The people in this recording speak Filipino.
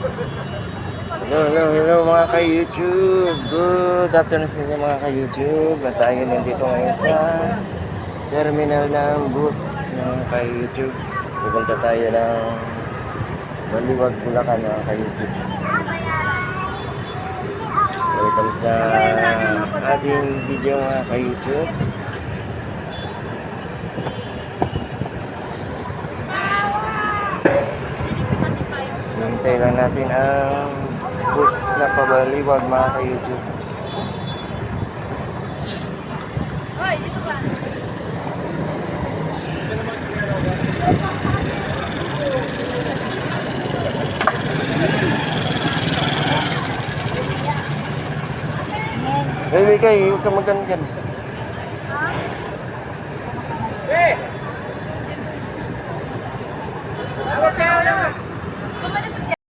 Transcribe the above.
Hello mga ka-YouTube. Good afternoon sa inyo mga ka-YouTube. At tayo nandito ngayon sa terminal ng bus mga ka-YouTube. Pupunta tayo ng Baliwag, Bulacan mga ka-YouTube. Welcome sa ating video mga ka-YouTube. Hintay lang natin ang bus na pabaliwag mga ka-YouTube. Hoy, dito ka. Baby kay, huwag ka maggangan.